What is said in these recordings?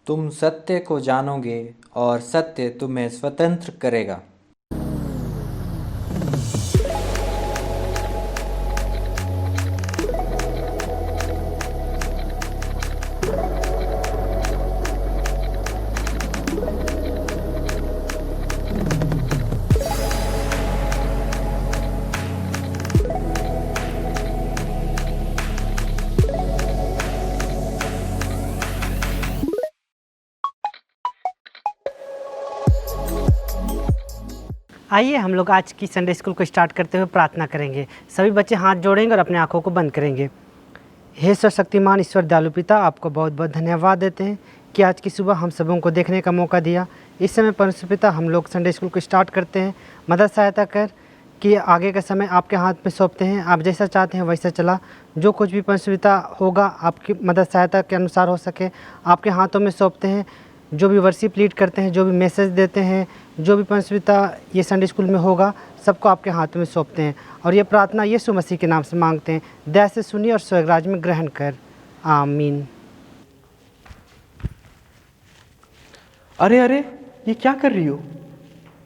तुम सत्य को जानोगे और सत्य तुम्हें स्वतंत्र करेगा। आइए हम लोग आज की संडे स्कूल को स्टार्ट करते हुए प्रार्थना करेंगे। सभी बच्चे हाथ जोड़ेंगे और अपने आंखों को बंद करेंगे। हे ईश्वर शक्तिमान, ईश्वर दयालु पिता, आपको बहुत बहुत धन्यवाद देते हैं कि आज की सुबह हम सबों को देखने का मौका दिया। इस समय परमेश्वर पिता हम लोग संडे स्कूल को स्टार्ट करते हैं। मदद सहायता कर कि आगे का समय आपके हाथ में सौंपते हैं। आप जैसा चाहते हैं वैसा चला। जो कुछ भी परमेश्वर पिता होगा आपकी मदद सहायता के अनुसार हो सके, आपके हाथों में सौंपते हैं। जो भी वर्शिप लीड करते हैं, जो भी मैसेज देते हैं, जो भी परमेश्वर पिता ये संडे स्कूल में होगा, सबको आपके हाथ में सौंपते हैं। और ये प्रार्थना यीशु मसीह के नाम से मांगते हैं। दया से सुनिए और स्वर्गराज में ग्रहण कर। आमीन। अरे अरे, ये क्या कर रही हो?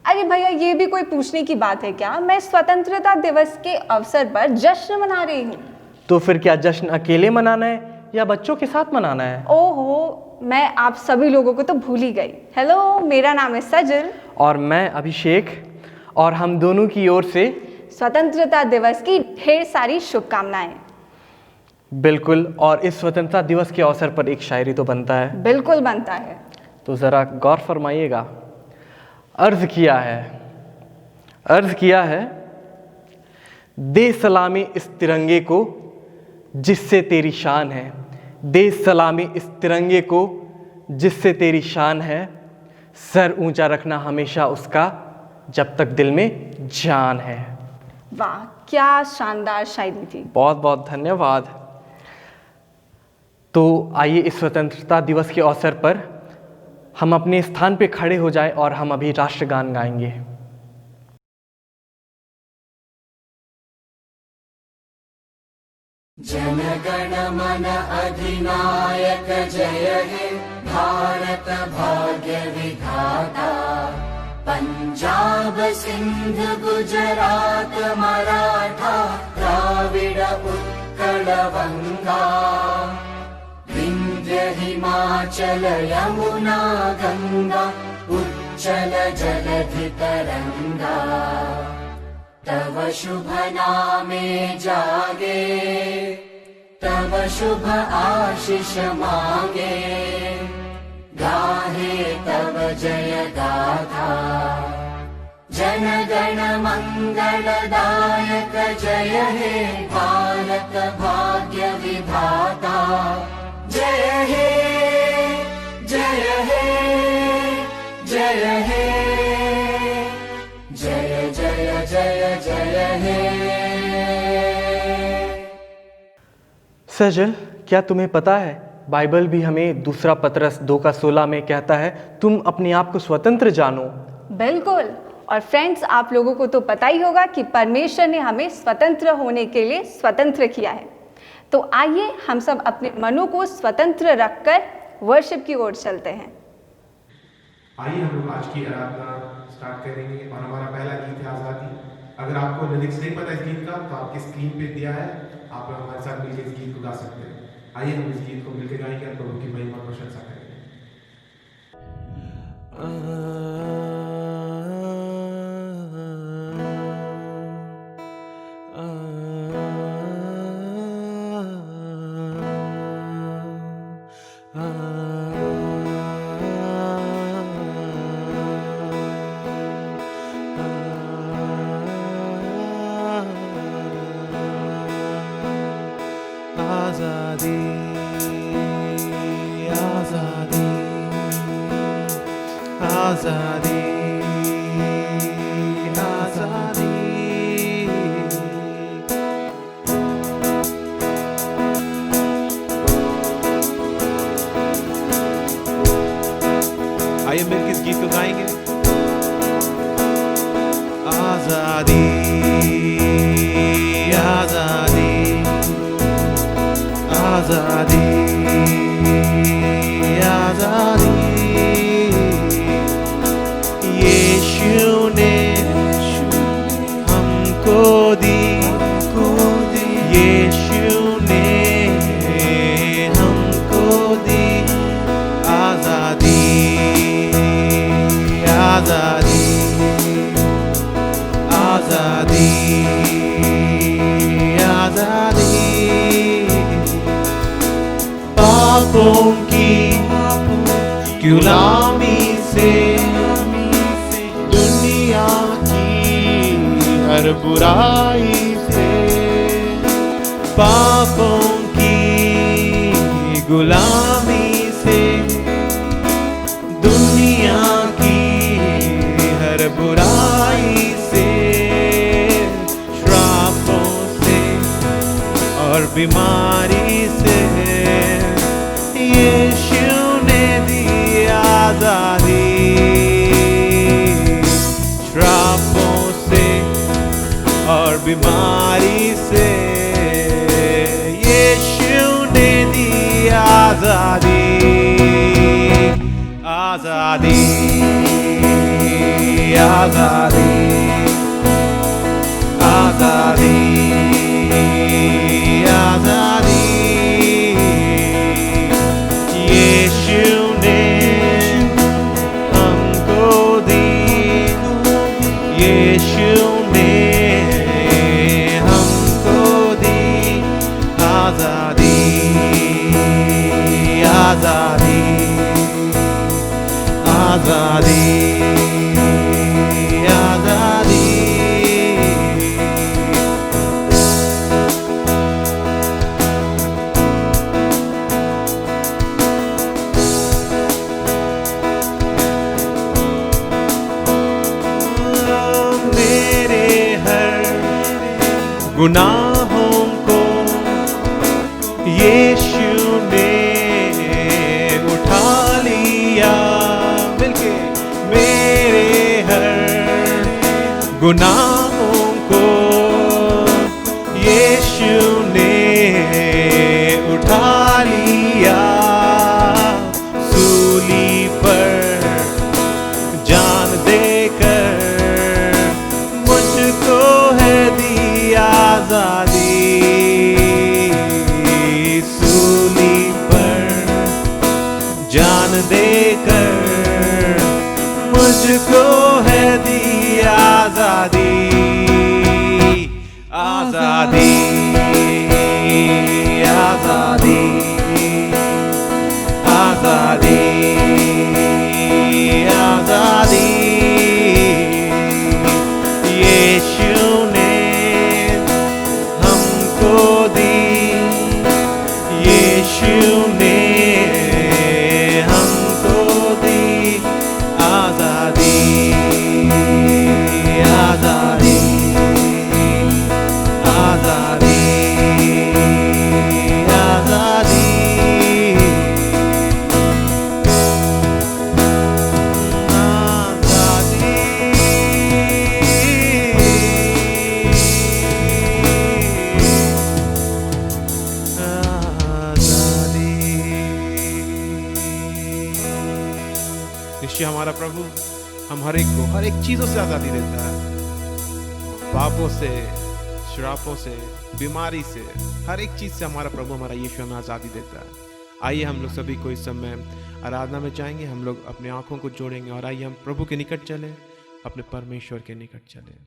अरे भैया, ये भी कोई पूछने की बात है क्या? मैं स्वतंत्रता दिवस के अवसर पर जश्न मना रही हूँ। तो फिर क्या जश्न अकेले मनाना है या बच्चों के साथ मनाना है? ओहो, मैं आप सभी लोगों को तो भूल ही गई। हेलो, मेरा नाम है सजल और मैं अभिषेक, और हम दोनों की ओर से स्वतंत्रता दिवस की ढेर सारी शुभकामनाएं। बिल्कुल। और इस स्वतंत्रता दिवस के अवसर पर एक शायरी तो बनता है। बिल्कुल बनता है। तो ज़रा गौर फरमाइएगा। अर्ज किया है, दे सलामी इस तिरंगे को जिससे तेरी शान है। दे सलामी इस तिरंगे को जिससे तेरी शान है। सर ऊंचा रखना हमेशा उसका जब तक दिल में जान है। वाह, क्या शानदार शायरी थी। बहुत बहुत धन्यवाद। तो आइए इस स्वतंत्रता दिवस के अवसर पर हम अपने स्थान पे खड़े हो जाएं और हम अभी राष्ट्रगान गाएंगे। जन गण मन अधिनायक जय हे भारत भाग्य विधाता। पंजाब सिंध गुजरात मराठा द्राविड़ उत्कल बंगा। विंध्य हिमाचल यमुना गंगा उच्चल जलधि तरंगा। तव शुभ नामे जागे, तव शुभ आशीष मांगे। गाहे तव जय गाथा। जन गण मंगलदायक जय हे भारत भाग्य विधाता। जय हे जय हे जय हे जय जय जय जय हे। सजल, क्या तुम्हें पता है बाइबल भी हमें दूसरा पतरस 2:16 में कहता है, तुम अपने आप को स्वतंत्र जानो। बिल्कुल। और फ्रेंड्स, आप लोगों को तो पता ही होगा कि परमेश्वर ने हमें स्वतंत्र होने के लिए स्वतंत्र किया है। तो आइए हम सब अपने मनों को स्वतंत्र रखकर वर्शिप की ओर चलते हैं। आइए हम लोग आज की आराधना स्टार्ट करेंगे और हमारा पहला गीत है आज़ादी। अगर आपको लिरिक्स नहीं पता इस गीत का तो आपकी स्क्रीन पे दिया है, आप हमारे साथ मिलकर इस गीत को गा सकते हैं। आइए हम इस गीत को मिलकर गाएंगे और प्रभु की महिमा प्रशंसा करेंगे। आज़ादी आज़ादी आज़ादी आज़ादी। आइए मिलकर इस गीत को गाएंगे। आज़ादी आज़ादी आज़ादी आज़ादी गुलामी से दुनिया की हर बुराई से पापों की गुलामी से दुनिया की हर बुराई से श्रापों से और बीमारी से यीशु ने दी आजादी श्रापों से और बीमारी से यीशु ने दी आजादी आजादी आजादी आजादी आजादी यीशु ने हमको दी यीशु ने हमको दी आजादी आजादी आजादी आजादी मेरे हर गुनाहों को यीशु ने उठा लिया मिलके मेरे हर गुनाहों को यीशु ने उठा लिया सूली पर जान देकर मुझको है दी आजादी सूली पर जान देकर मुझको है दी आजादी आजादी आजादी आजादी आजादी यीशु ने हमको दी यीशु ने हमको दी आजादी आजादी आजादी आजादी निश्चय हमारा प्रभु हम हर एक को हर एक चीजों से आजादी देता है पापों से श्रापों से बीमारी से हर एक चीज से हमारा प्रभु हमारा यीशु हमें आजादी देता है। आइए हम लोग सभी को इस समय आराधना में जाएंगे हम लोग अपने आंखों को जोड़ेंगे और आइए हम प्रभु के निकट चले अपने परमेश्वर के निकट चले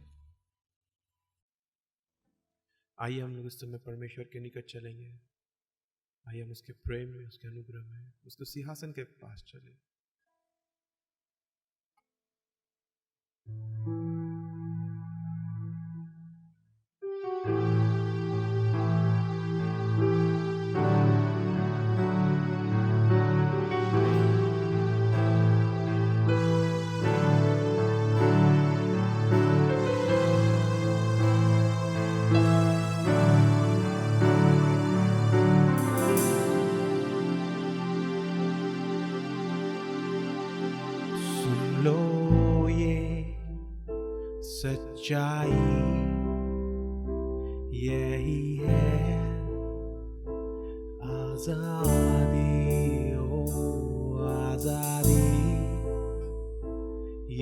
आइए हम लोग इस समय परमेश्वर के निकट चलेंगे आइए हम उसके प्रेम में उसके अनुग्रह में उसके सिंहासन के पास चले सुन लो ये सच्चाई यही है आजादी ओ आजादी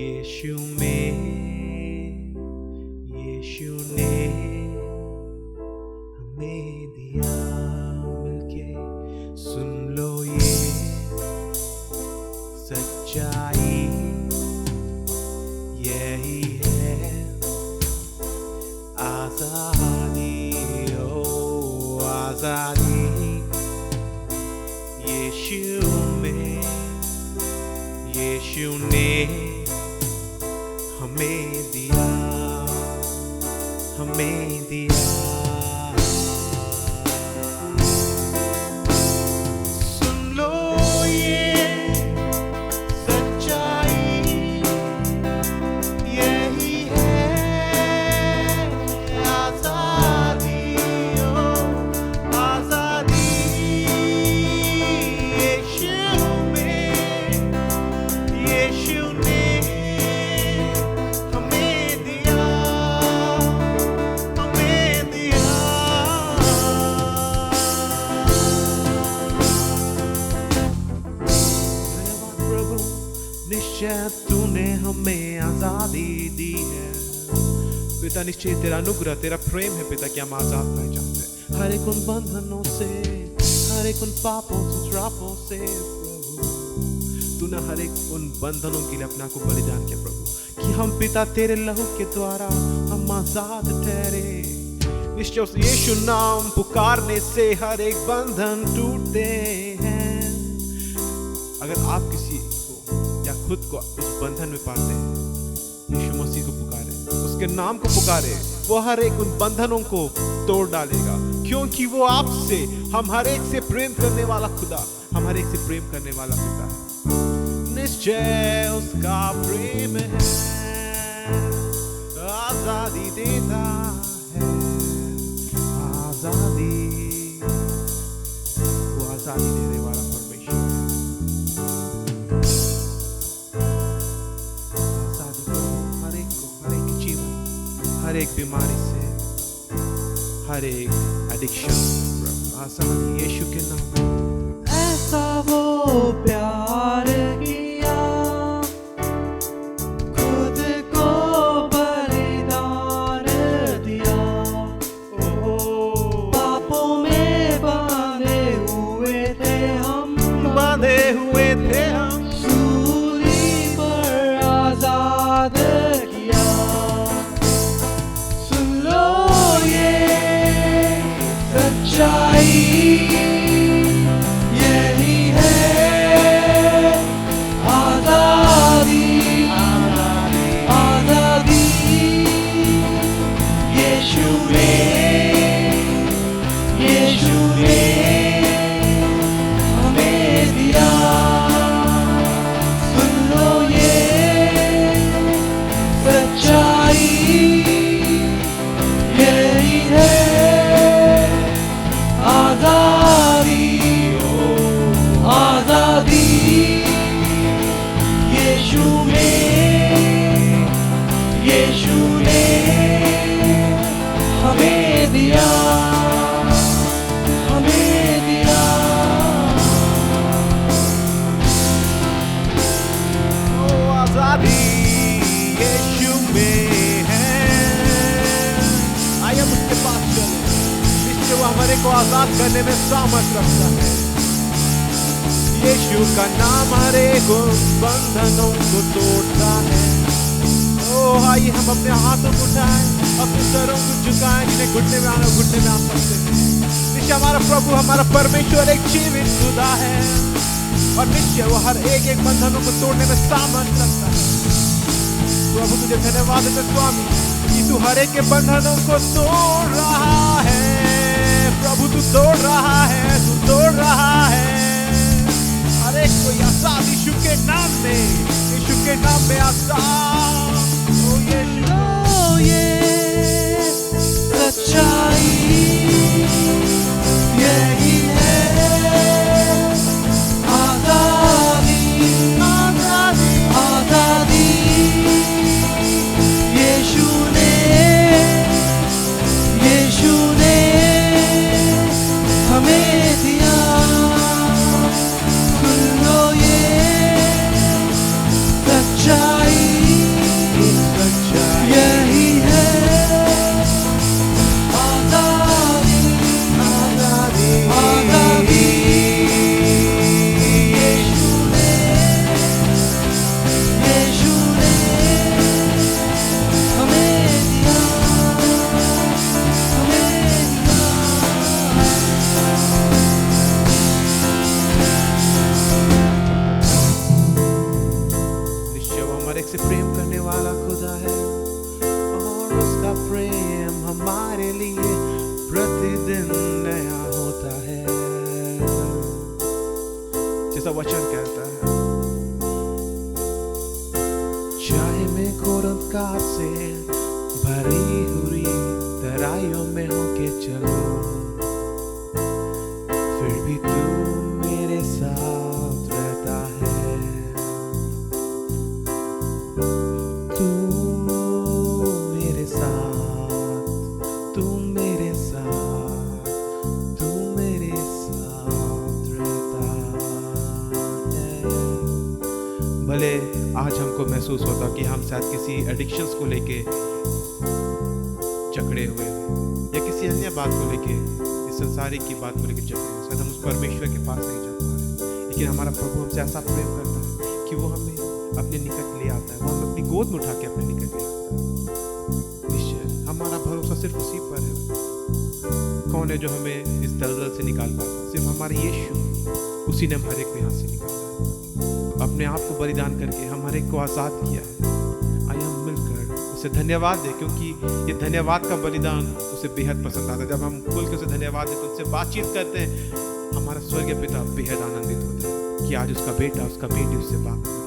यीशु में यीशु ने हमें दिया मिलके सुन लो ये सच्चाई यही है आजादी ओ आजादी यीशु में यीशु ने हमें दिया, हमें दिया। सुन लो ये सच्चाई, यही है आजादी, ओ आजादी। यीशु में, यीशु ने हमें दिया, हमें दिया। धन्यवाद प्रभु, निश्चय तूने हमें आजादी दी है। पिता, निश्चय तेरा अनुग्रह, तेरा प्रेम है पिता कि हम आजाद पाए जाते हैं हर एक उन बंधनों से, हर एक उन पापों से, श्रापों से। प्रभु, तूने हर एक उन बंधनों के लिए अपना को बलिदान किया प्रभु, कि हम पिता तेरे लहू के द्वारा हम आजाद ठहरे। निश्चय उस यीशु नाम पुकारने से हर एक बंधन टूटते हैं। अगर आप किसी को या खुद को उस बंधन में पाते हैं, यीशु मसीह को पुकारे, उसके नाम को पुकारे, वो हर एक उन बंधनों को तोड़ डालेगा, क्योंकि वो आपसे, हम हर एक से प्रेम करने वाला खुदा, हम हर एक से प्रेम करने वाला पिता है। निश्चय उसका प्रेम है, आजादी देता है, आजादी, वो आजादी देने वाला परमेश्वर है। आजादी को हर एक को, हर एक जीवन, हर एक बीमारी से, हर एक एडिक्शन, आजादी यीशु के नाम में। ऐसा वो प्यार किया, खुद को बलिदान दिया। पापों में बांधे हुए थे हम, बांधे हुए थे हम, सूली पर आजाद किया। सुन लो ये सच्चाई, यही है आजादी, आजादी। यीशु ने, यीशु ने हमें दिया। सुन लो ये सच्चाई, यही है आजादी, ओ आजादी। यीशु में, यीशु ने हमें दिया, हमें दिया। ओ आजादी यीशु में है। आइए उसके पास चले, निश्चय वो हमारे को आजाद करने में सामर्थ रखता है। यीशु का नाम हर एक बंधनों को तोड़ता है। ओ आइए हम अपने हाथों को उठाएं, अपने सरों को झुकाएं, जिन्हें घुटने में आना घुटने में आ सकते हैं। निश्चय हमारा प्रभु, हमारा परमेश्वर एक जीवित खुदा है, और निश्चय वो हर एक बंधनों को तोड़ने में सामर्थ रखता है। प्रभु तुझे धन्यवाद देते स्वामी कि तू हर एक के बंधनों को तोड़ रहा है। प्रभु तू तोड़ रहा है, तू तोड़ रहा है। हर एक को आजाद यीशु के नाम में, यीशु के नाम में आजाद। ओ यीशु, ओ ये सच्चाई, यही है आजादी, आजादी, आजादी। यीशु ने, यीशु ने हमें दिया। सुन लो ये सच्चाई, सा वचन कहता है, चाहे मैं कोरम का से भरी हुई तराइयों में होके चलूं, फिर भी तू मेरे साथ रहता है। तू मेरे साथ, तू मेरे साथ, तू मेरे साथ रहता है। भले आज हमको महसूस होता कि हम शायद किसी एडिक्शंस को लेके जकड़े हुए हैं या किसी अन्य बात को लेके, इस संसारिक की बात को लेके जकड़े हैं, शायद हम उस परमेश्वर के पास नहीं जा पा रहे, लेकिन हमारा प्रभु हमसे ऐसा प्रेम करता है कि वो हमें अपने निकट ले आता है, वो हमें अपनी गोद में उठा के अपने निकट ले आता है। निश्चय हमारा भरोसा सिर्फ उसी पर है। कौन है जो हमें इस दलदल से निकाल पाता? सिर्फ हमारे यीशु, उसी ने हम हर एक को यहाँ से निकाला है। अपने आप को बलिदान करके हम हर एक को आज़ाद किया है। आइए हम मिलकर उसे धन्यवाद दें, क्योंकि ये धन्यवाद का बलिदान उसे बेहद पसंद आता है। जब हम खुल के उसे धन्यवाद देते, उससे बातचीत करते हैं, हमारा स्वर्गीय पिता बेहद आनंदित होता है कि आज उसका बेटा, उसका बेटी उससे बात कर रहा है।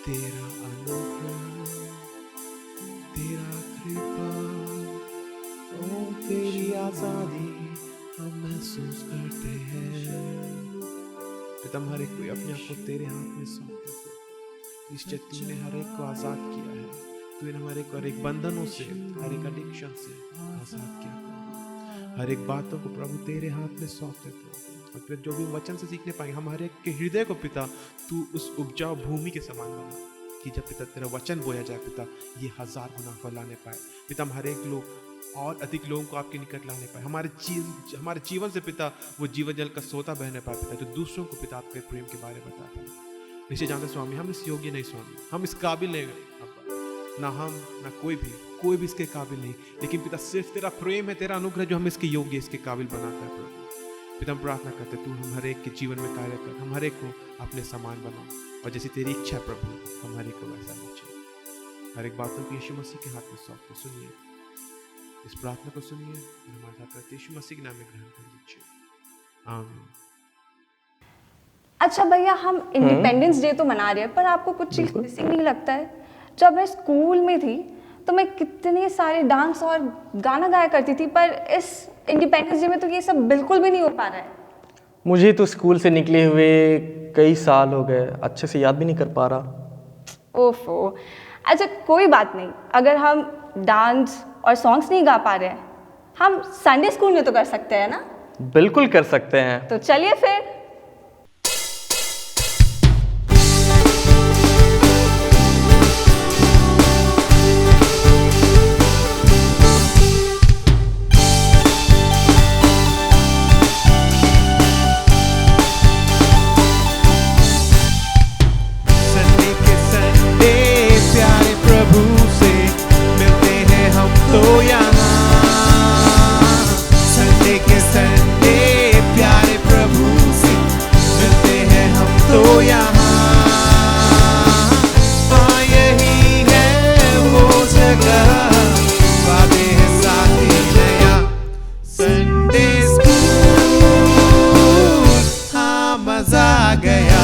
तेरा अनुग्रह, तेरा कृपा, ओ तेरी आजादी हम महसूस करते हैं। पिता हर एक को अपने आप को तेरे हाथ में सौंप देते। निश्चय तूने हर एक को आजाद किया है। तूने हमारे को हर एक बंधनों से, हर एक एडिक्शन से आजाद किया प्रभु। हर एक बातों को प्रभु तेरे हाथ में सौंप दे प्रभु। और फिर जो भी वचन से सीखने पाएंगे, हमारे के हृदय को पिता तू उस उपजाऊ भूमि के समान बना, कि जब पिता तेरा वचन बोया जाए पिता, ये 1000 गुना फैलाने पाए पिता। हम हर एक लोग और अधिक लोगों को आपके निकट लाने पाए। हमारे जीवन से पिता वो जीवन जल का सोता बहने पाए पिता, जो दूसरों को पिता आपके प्रेम के बारे में बताता है। निश्चय जानते स्वामी, हम इस योग्य नहीं स्वामी, हम इस काबिल नहीं, ना हम ना कोई भी इसके काबिल नहीं, लेकिन पिता सिर्फ तेरा प्रेम है, तेरा अनुग्रह जो हम इसके योग्य, इसके काबिल बनाता है प्रभु। पिता हम प्रार्थना करते तू हम हर एक के जीवन में कार्य कर, हम हर एक को अपने समान बनाओ, और जैसी तेरी इच्छा प्रभु हम हर एक को वैसा नीचे। हर एक बातों को यीशु मसीह के हाथ में सौंप के सुनिए, इस प्रार्थना को सुनिए, हमारे साथ करते यीशु मसीह के नाम में ग्रहण कर लीजिए, आमीन। अच्छा भैया, हम इंडिपेंडेंस डे तो मना रहे हैं, पर आपको कुछ चीज मिसिंग नहीं लगता है? जब मैं स्कूल में थी तो मैं कितने सारे डांस और गाना गाया करती थी, पर इस इंडिपेंडेंस डे में तो ये सब बिल्कुल भी नहीं हो पा रहा है। मुझे तो स्कूल से निकले हुए कई साल हो गए, अच्छे से याद भी नहीं कर पा रहा। ओफो, अच्छा कोई बात नहीं, अगर हम डांस और सॉन्ग्स नहीं गा पा रहे हैं, हम संडे स्कूल में तो कर सकते हैं ना। बिल्कुल कर सकते हैं। तो चलिए फिर। संडे के संडे प्यारे प्रभु से मिलते हैं हम तो यहाँ। संडे के संडे प्यारे प्रभु से मिलते हैं हम तो यहाँ। हाँ यही है वो जगह, वादे हैं साथी नया। संडे स्कूल, हाँ मजा आ गया।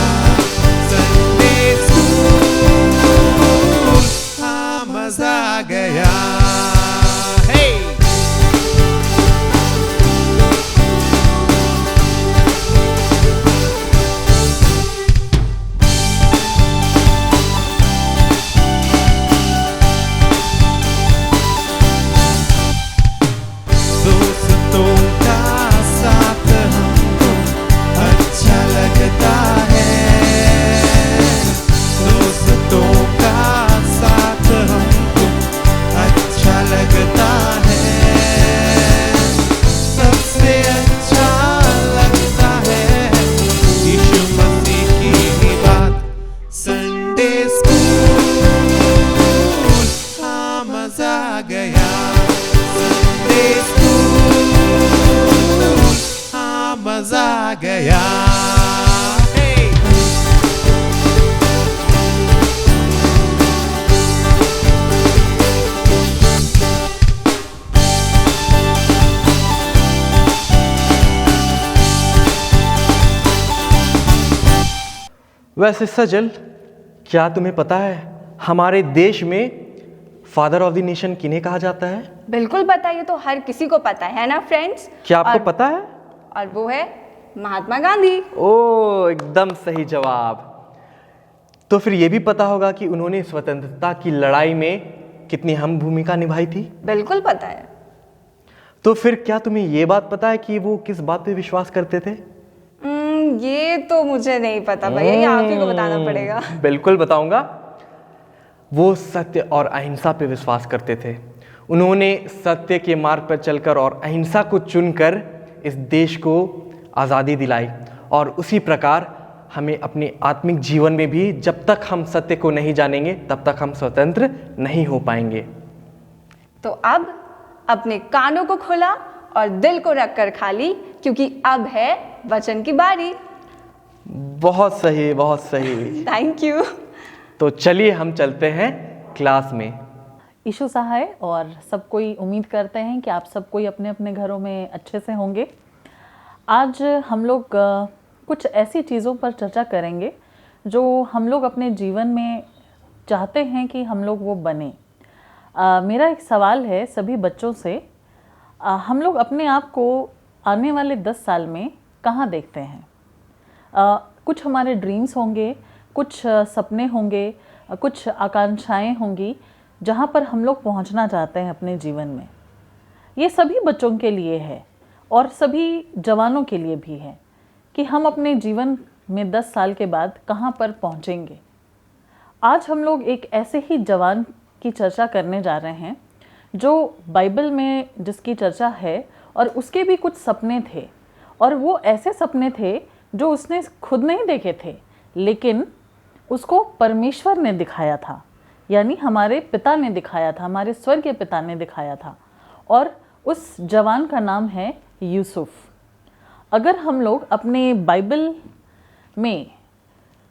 संडे स्कूल, हाँ मजा आ गया। Hey! दोस्तों का साथ हमको अच्छा लगता है। दोस्तों का साथ हमको अच्छा लगता है। सबसे अच्छा लगता है यीशु मसीह की ही बात। संडे स्कूल, हाँ मजा आ गया। संडे स्कूल, हाँ मजा आ गया। Hey! वैसे सजल, क्या तुम्हें पता है हमारे देश में फादर ऑफ द नेशन किन्हें कहा जाता है? बिल्कुल पता, ये तो हर किसी को पता है ना फ्रेंड्स। क्या आपको और- पता है? और वो है महात्मा गांधी। ओ, एकदम सही जवाब। तो फिर ये भी पता होगा कि उन्होंने स्वतंत्रता की लड़ाई में कितनी अहम भूमिका निभाई थी। बिल्कुल पता है। तो फिर क्या तुम्हें ये बात पता है कि वो किस बात पे विश्वास करते थे? ये तो मुझे नहीं पता भैया, ये आप ही को बताना पड़ेगा। बिल्कुल बताऊंगा। वो सत्य और अहिंसा पे विश्वास करते थे। उन्होंने सत्य के मार्ग पर चलकर और अहिंसा को चुनकर इस देश को आज़ादी दिलाई। और उसी प्रकार हमें अपने आत्मिक जीवन में भी जब तक हम सत्य को नहीं जानेंगे तब तक हम स्वतंत्र नहीं हो पाएंगे। तो अब अपने कानों को खोला और दिल को रखकर खाली, क्योंकि अब है वचन की बारी। बहुत सही, बहुत सही। Thank you. तो चलिए हम चलते हैं क्लास में। ईशु सहाय और सब कोई उम्मीद करते हैं कि आप सब कोई अपने अपने घरों में अच्छे से होंगे। आज हम लोग कुछ ऐसी चीज़ों पर चर्चा करेंगे जो हम लोग अपने जीवन में चाहते हैं कि हम लोग वो बने। मेरा एक सवाल है सभी बच्चों से, हम लोग अपने आप को आने वाले 10 साल में कहाँ देखते हैं? कुछ हमारे ड्रीम्स होंगे, कुछ सपने होंगे, कुछ आकांक्षाएं होंगी जहाँ पर हम लोग पहुँचना चाहते हैं अपने जीवन में। ये सभी बच्चों के लिए है और सभी जवानों के लिए भी है कि हम अपने जीवन में 10 साल के बाद कहाँ पर पहुँचेंगे। आज हम लोग एक ऐसे ही जवान की चर्चा करने जा रहे हैं जो बाइबल में जिसकी चर्चा है और उसके भी कुछ सपने थे, और वो ऐसे सपने थे जो उसने खुद नहीं देखे थे, लेकिन उसको परमेश्वर ने दिखाया था, यानी हमारे पिता ने दिखाया था, हमारे स्वर्गीय पिता ने दिखाया था। और उस जवान का नाम है यूसुफ। अगर हम लोग अपने बाइबल में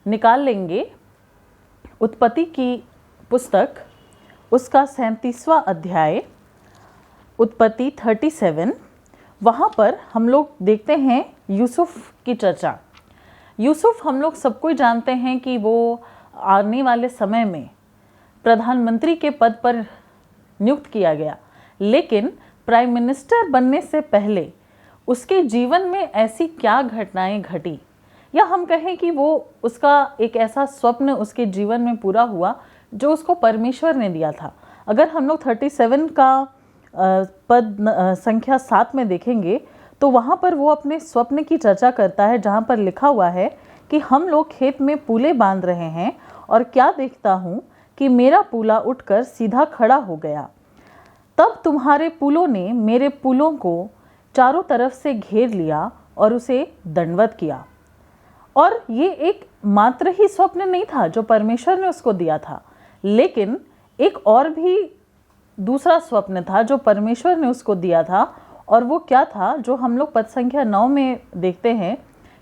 निकाल लेंगे उत्पत्ति की पुस्तक, उसका 37वां अध्याय, उत्पत्ति 37, वहाँ पर हम लोग देखते हैं यूसुफ की चर्चा। यूसुफ हम लोग सबको जानते हैं कि वो आने वाले समय में प्रधानमंत्री के पद पर नियुक्त किया गया, लेकिन प्राइम मिनिस्टर बनने से पहले उसके जीवन में ऐसी क्या घटनाएं घटी या हम कहें कि वो उसका एक ऐसा स्वप्न उसके जीवन में पूरा हुआ जो उसको परमेश्वर ने दिया था। अगर हम लोग 37 का पद संख्या 7 में देखेंगे तो वहाँ पर वो अपने स्वप्न की चर्चा करता है, जहाँ पर लिखा हुआ है कि हम लोग खेत में पूले बांध रहे हैं और क्या देखता हूँ कि मेरा पूला उठकर सीधा खड़ा हो गया। तब तुम्हारे पुलों ने मेरे पुलों को चारों तरफ से घेर लिया और उसे दंडवत किया। और ये एक मात्र ही स्वप्न नहीं था जो परमेश्वर ने उसको दिया था, लेकिन एक और भी दूसरा स्वप्न था जो परमेश्वर ने उसको दिया था। और वो क्या था जो हम लोग पद संख्या 9 में देखते हैं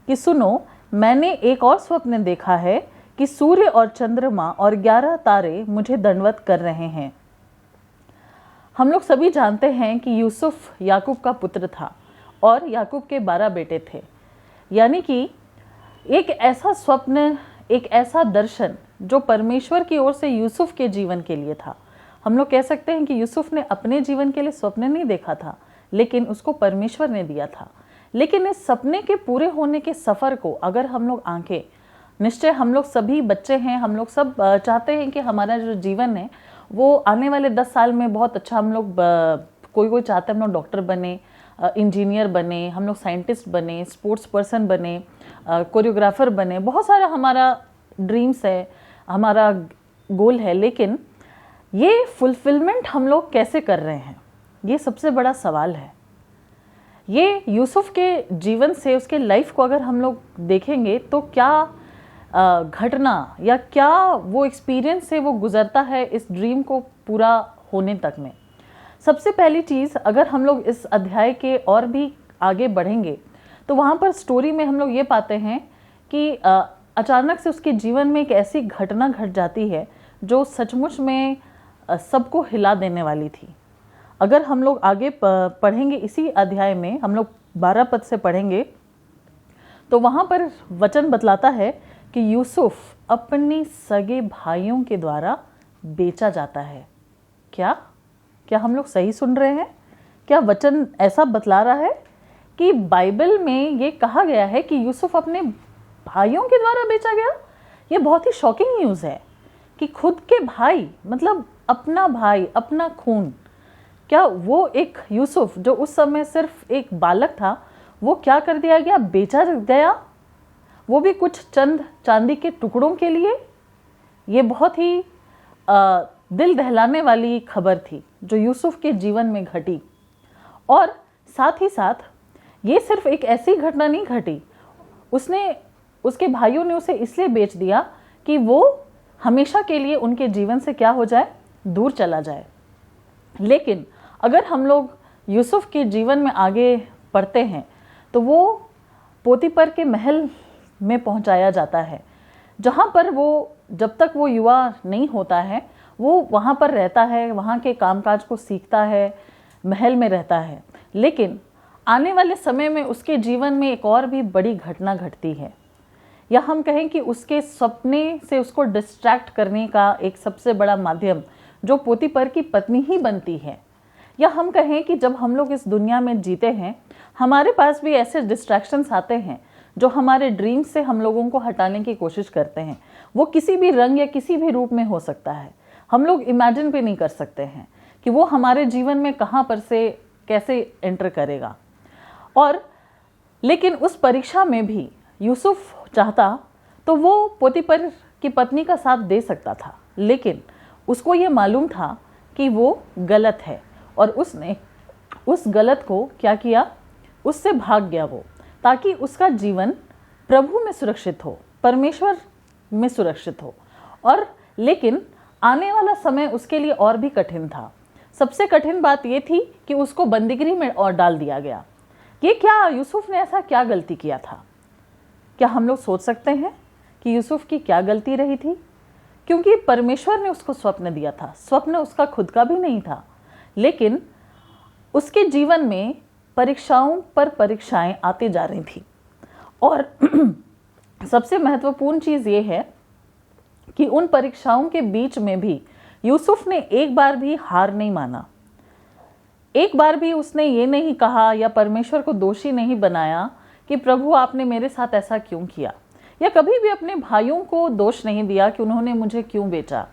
कि सुनो, मैंने एक और स्वप्न देखा है कि सूर्य और चंद्रमा और 11 तारे मुझे दंडवत कर रहे हैं। हम लोग सभी जानते हैं कि यूसुफ याकूब का पुत्र था और याकूब के 12 बेटे थे। यानी कि एक ऐसा स्वप्न, एक ऐसा दर्शन जो परमेश्वर की ओर से यूसुफ के जीवन के लिए था। हम लोग कह सकते हैं कि यूसुफ ने अपने जीवन के लिए स्वप्न नहीं देखा था, लेकिन उसको परमेश्वर ने दिया था। लेकिन इस सपने के पूरे होने के सफ़र को अगर हम लोग आंकें, निश्चय हम लोग सभी बच्चे हैं, हम लोग सब चाहते हैं कि हमारा जो जीवन है वो आने वाले 10 साल में बहुत अच्छा, हम लोग कोई चाहता है हम लोग डॉक्टर बने, इंजीनियर बने, हम लोग साइंटिस्ट बने, स्पोर्ट्स पर्सन बने, कोरियोग्राफर बने, बहुत सारा हमारा ड्रीम्स है, हमारा गोल है। लेकिन ये फुलफिलमेंट हम लोग कैसे कर रहे हैं, ये सबसे बड़ा सवाल है। ये यूसुफ के जीवन से, उसके लाइफ को अगर हम लोग देखेंगे तो क्या घटना या क्या वो एक्सपीरियंस से वो गुजरता है इस ड्रीम को पूरा होने तक में। सबसे पहली चीज़, अगर हम लोग इस अध्याय के और भी आगे बढ़ेंगे तो वहाँ पर स्टोरी में हम लोग ये पाते हैं कि अचानक से उसके जीवन में एक ऐसी घटना घट जाती है जो सचमुच में सबको हिला देने वाली थी। अगर हम लोग आगे पढ़ेंगे इसी अध्याय में, हम लोग 12 पद से पढ़ेंगे तो वहाँ पर वचन बतलाता है कि यूसुफ अपने सगे भाइयों के द्वारा बेचा जाता है। क्या हम लोग सही सुन रहे हैं? क्या वचन ऐसा बतला रहा है कि बाइबल में ये कहा गया है कि यूसुफ अपने भाइयों के द्वारा बेचा गया? ये बहुत ही शॉकिंग न्यूज़ है कि खुद के भाई, मतलब अपना भाई, अपना खून, क्या वो एक यूसुफ जो उस समय सिर्फ एक बालक था, वो क्या कर दिया गया? बेचा गया, वो भी कुछ चंद चांदी के टुकड़ों के लिए। ये बहुत ही दिल दहलाने वाली खबर थी जो यूसुफ के जीवन में घटी। और साथ ही साथ ये सिर्फ एक ऐसी घटना नहीं घटी, उसके भाइयों ने उसे इसलिए बेच दिया कि वो हमेशा के लिए उनके जीवन से क्या हो जाए? दूर चला जाए। लेकिन अगर हम लोग यूसुफ के जीवन में आगे पढ़ते हैं तो वो पोतीपर के महल में पहुंचाया जाता है, जहां पर वो जब तक वो युवा नहीं होता है वो वहां पर रहता है, वहां के कामकाज को सीखता है, महल में रहता है। लेकिन आने वाले समय में उसके जीवन में एक और भी बड़ी घटना घटती है, या हम कहें कि उसके सपने से उसको डिस्ट्रैक्ट करने का एक सबसे बड़ा माध्यम जो पोतीपर की पत्नी ही बनती है। या हम कहें कि जब हम लोग इस दुनिया में जीते हैं हमारे पास भी ऐसे डिस्ट्रैक्शंस आते हैं जो हमारे ड्रीम से हम लोगों को हटाने की कोशिश करते हैं। वो किसी भी रंग या किसी भी रूप में हो सकता है। हम लोग इमेजिन भी नहीं कर सकते हैं कि वो हमारे जीवन में कहाँ पर से कैसे एंटर करेगा। और लेकिन उस परीक्षा में भी यूसुफ चाहता तो वो पोतीपर की पत्नी का साथ दे सकता था, लेकिन उसको ये मालूम था कि वो गलत है और उसने उस गलत को क्या किया? उससे भाग गया वो, ताकि उसका जीवन प्रभु में सुरक्षित हो, परमेश्वर में सुरक्षित हो। और लेकिन आने वाला समय उसके लिए और भी कठिन था। सबसे कठिन बात ये थी कि उसको बंदीगृह में और डाल दिया गया। ये क्या, यूसुफ ने ऐसा क्या गलती किया था? क्या हम लोग सोच सकते हैं कि यूसुफ की क्या गलती रही थी? क्योंकि परमेश्वर ने उसको स्वप्न दिया था। स्वप्न उसका खुद का भी नहीं था, लेकिन उसके जीवन में परीक्षाओं पर परीक्षाएं आती जा रही थी। और सबसे महत्वपूर्ण चीज़ ये है कि उन परीक्षाओं के बीच में भी यूसुफ ने एक बार भी हार नहीं माना। एक बार भी उसने ये नहीं कहा या परमेश्वर को दोषी नहीं बनाया कि प्रभु आपने मेरे साथ ऐसा क्यों किया, या कभी भी अपने भाइयों को दोष नहीं दिया कि उन्होंने मुझे क्यों बेचा,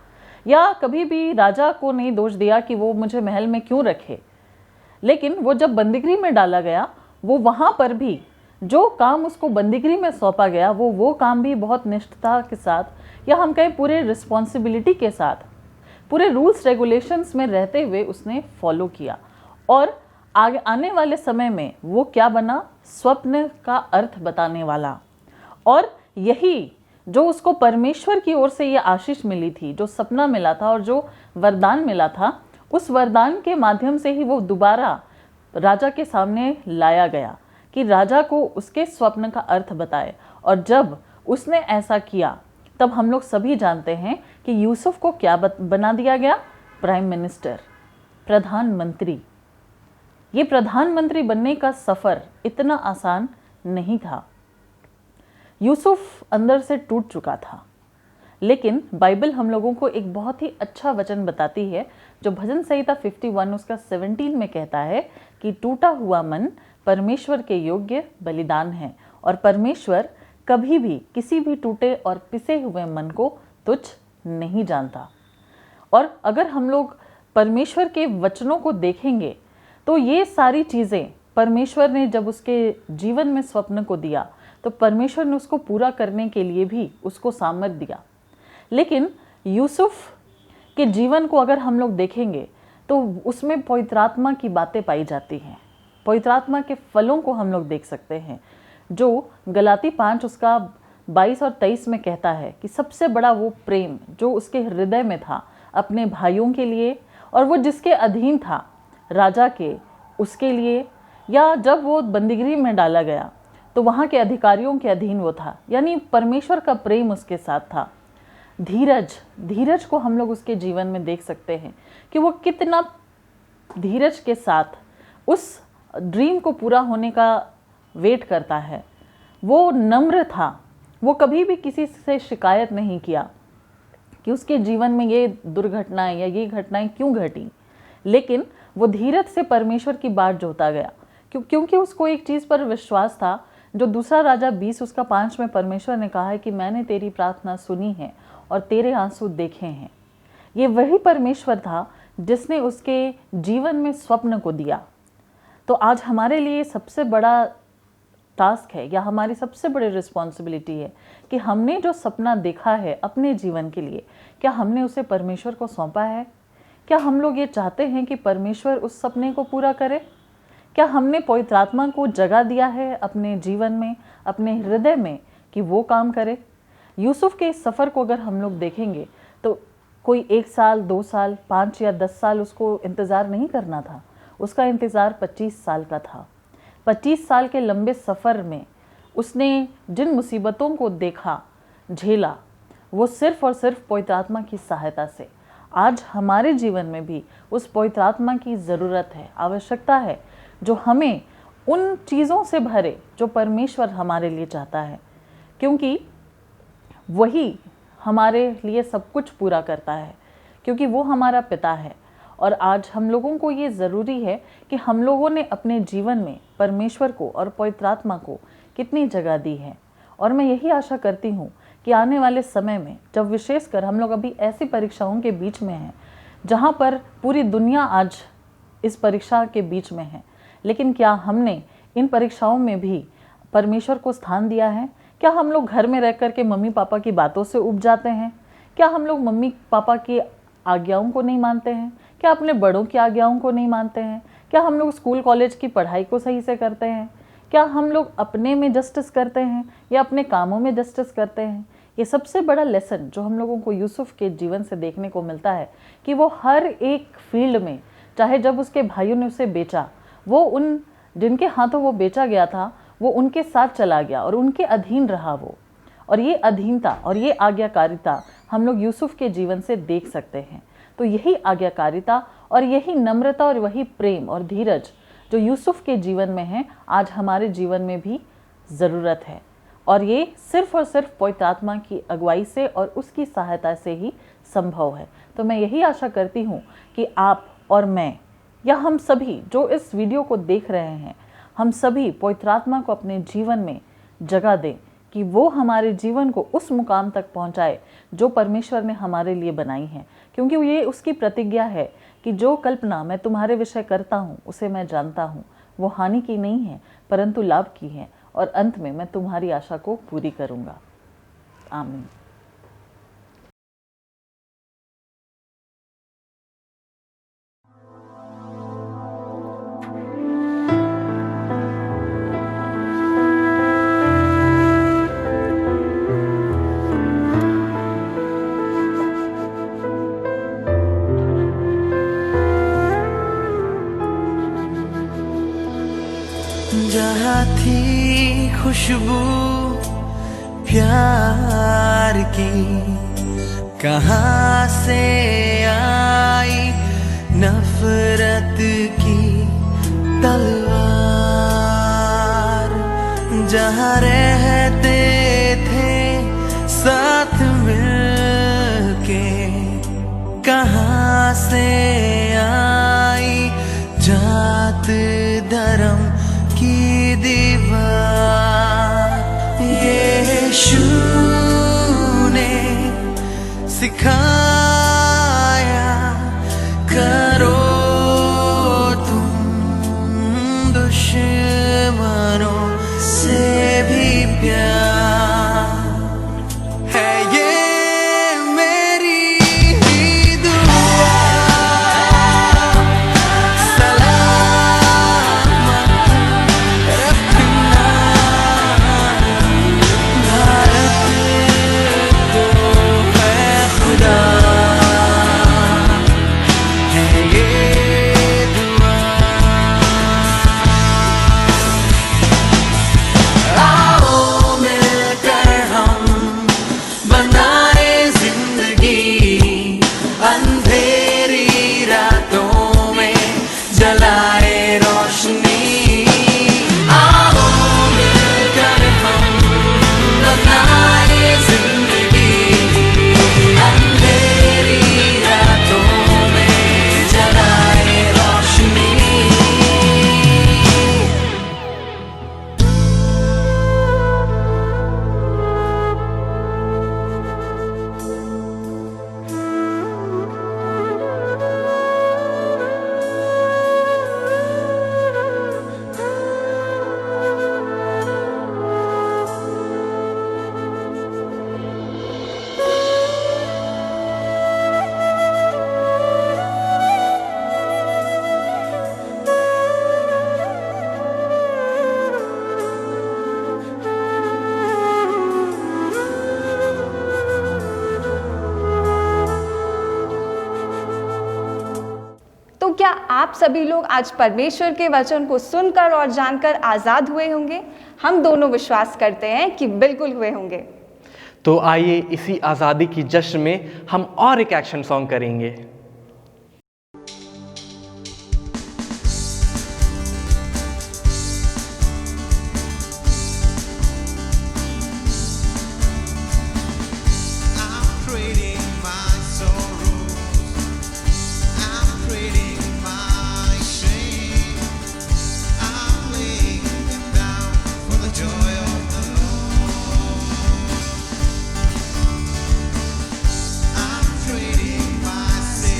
या कभी भी राजा को नहीं दोष दिया कि वो मुझे महल में क्यों रखे। लेकिन वो जब बंदीगृह में डाला गया, वो वहां पर भी जो काम उसको बंदीगृह में सौंपा गया वो काम भी बहुत निष्ठता के साथ, या हम कहें पूरे रिस्पॉन्सिबिलिटी के साथ, पूरे रूल्स रेगुलेशंस में रहते हुए उसने फॉलो किया। और आगे आने वाले समय में वो क्या बना, स्वप्न का अर्थ बताने वाला। और यही जो उसको परमेश्वर की ओर से ये आशीष मिली थी, जो सपना मिला था और जो वरदान मिला था, उस वरदान के माध्यम से ही वो दोबारा राजा के सामने लाया गया कि राजा को उसके स्वप्न का अर्थ बताए। और जब उसने ऐसा किया तब हम लोग सभी जानते हैं कि यूसुफ को क्या बना दिया गया, प्राइम मिनिस्टर, प्रधानमंत्री। ये प्रधानमंत्री बनने का सफ़र इतना आसान नहीं था। यूसुफ अंदर से टूट चुका था, लेकिन बाइबल हम लोगों को एक बहुत ही अच्छा वचन बताती है जो भजन संहिता 51 उसका 17 में कहता है कि टूटा हुआ मन परमेश्वर के योग्य बलिदान है, और परमेश्वर कभी भी किसी भी टूटे और पिसे हुए मन को तुच्छ नहीं जानता। और अगर हम लोग परमेश्वर के वचनों को देखेंगे तो ये सारी चीज़ें परमेश्वर ने जब उसके जीवन में स्वप्न को दिया तो परमेश्वर ने उसको पूरा करने के लिए भी उसको सामर्थ दिया। लेकिन यूसुफ के जीवन को अगर हम लोग देखेंगे तो उसमें पवित्र आत्मा की बातें पाई जाती हैं, पवित्र आत्मा के फलों को हम लोग देख सकते हैं, जो गलाती 5 उसका 22 और 23 में कहता है कि सबसे बड़ा वो प्रेम जो उसके हृदय में था अपने भाइयों के लिए, और वो जिसके अधीन था राजा के, उसके लिए, या जब वो बंदीगृह में डाला गया तो वहाँ के अधिकारियों के अधीन वो था, यानी परमेश्वर का प्रेम उसके साथ था। धीरज को हम लोग उसके जीवन में देख सकते हैं कि वो कितना धीरज के साथ उस ड्रीम को पूरा होने का वेट करता है। वो नम्र था, वो कभी भी किसी से शिकायत नहीं किया कि उसके जीवन में ये दुर्घटनाएं या ये घटनाएं क्यों घटी, लेकिन वो धीरज से परमेश्वर की बात जोता गया, क्योंकि उसको एक चीज़ पर विश्वास था जो दूसरा राजा 20 उसका 5 में परमेश्वर ने कहा है कि मैंने तेरी प्रार्थना सुनी है और तेरे आंसू देखे हैं। ये वही परमेश्वर था जिसने उसके जीवन में स्वप्न को दिया। तो आज हमारे लिए सबसे बड़ा टास्क है या हमारी सबसे बड़ी रिस्पॉन्सिबिलिटी है कि हमने जो सपना देखा है अपने जीवन के लिए, क्या हमने उसे परमेश्वर को सौंपा है? क्या हम लोग ये चाहते हैं कि परमेश्वर उस सपने को पूरा करे? क्या हमने पवित्र आत्मा को जगह दिया है अपने जीवन में, अपने हृदय में, कि वो काम करे? यूसुफ के इस सफ़र को अगर हम लोग देखेंगे तो कोई 1 साल, 2 साल, 5 या 10 साल उसको इंतज़ार नहीं करना था, उसका इंतज़ार 25 साल का था। 25 साल के लंबे सफ़र में उसने जिन मुसीबतों को देखा, झेला, वो सिर्फ़ और सिर्फ पवित्र आत्मा की सहायता से। आज हमारे जीवन में भी उस पवित्र आत्मा की ज़रूरत है, आवश्यकता है, जो हमें उन चीज़ों से भरे जो परमेश्वर हमारे लिए चाहता है, क्योंकि वही हमारे लिए सब कुछ पूरा करता है, क्योंकि वो हमारा पिता है। और आज हम लोगों को ये ज़रूरी है कि हम लोगों ने अपने जीवन में परमेश्वर को और पवित्र आत्मा को कितनी जगह दी है। और मैं यही आशा करती हूँ कि आने वाले समय में, जब विशेषकर हम लोग अभी ऐसी परीक्षाओं के बीच में हैं जहाँ पर पूरी दुनिया आज इस परीक्षा के बीच में है, लेकिन क्या हमने इन परीक्षाओं में भी परमेश्वर को स्थान दिया है? क्या हम लोग घर में रह कर के मम्मी पापा की बातों से उब जाते हैं? क्या हम लोग मम्मी पापा की आज्ञाओं को नहीं मानते हैं? क्या अपने बड़ों की आज्ञाओं को नहीं मानते हैं? क्या हम लोग स्कूल कॉलेज की पढ़ाई को सही से करते हैं? क्या हम लोग अपने में जस्टिस करते हैं या अपने कामों में जस्टिस करते हैं? ये सबसे बड़ा लेसन जो हम लोगों को यूसुफ के जीवन से देखने को मिलता है कि वो हर एक फील्ड में, चाहे जब उसके भाइयों ने उसे बेचा, वो उन जिनके हाथों वो बेचा गया था वो उनके साथ चला गया और उनके अधीन रहा वो। और ये अधीनता और ये आज्ञाकारिता हम लोग यूसुफ के जीवन से देख सकते हैं। तो यही आज्ञाकारिता और यही नम्रता और वही प्रेम और धीरज जो यूसुफ के जीवन में है, आज हमारे जीवन में भी ज़रूरत है। और ये सिर्फ और सिर्फ पवित्र आत्मा की अगुवाई से और उसकी सहायता से ही संभव है। तो मैं यही आशा करती हूँ कि आप और मैं या हम सभी जो इस वीडियो को देख रहे हैं, हम सभी पवित्र आत्मा को अपने जीवन में जगह दें कि वो हमारे जीवन को उस मुकाम तक पहुंचाए जो परमेश्वर ने हमारे लिए बनाई है, क्योंकि ये उसकी प्रतिज्ञा है कि जो कल्पना मैं तुम्हारे विषय करता हूँ उसे मैं जानता हूँ, वो हानि की नहीं है परंतु लाभ की है, और अंत में मैं तुम्हारी आशा को पूरी करूँगा। आमीन। जहाँ थी खुशबू प्यार की, कहाँ से आई नफरत की तलवार। जहाँ रहते थे साथ मिलके, कहाँ से आई जात धर्म की दीवार। यीशु ने सिखाया करो तुम दुश्मनों से भी प्यार। है ये मेरी दुआ, तो क्या आप सभी लोग आज परमेश्वर के वचन को सुनकर और जानकर आज़ाद हुए होंगे? हम दोनों विश्वास करते हैं कि बिल्कुल हुए होंगे। तो आइए इसी आज़ादी की जश्न में हम और एक एक्शन सॉन्ग करेंगे। I'm trading my sin.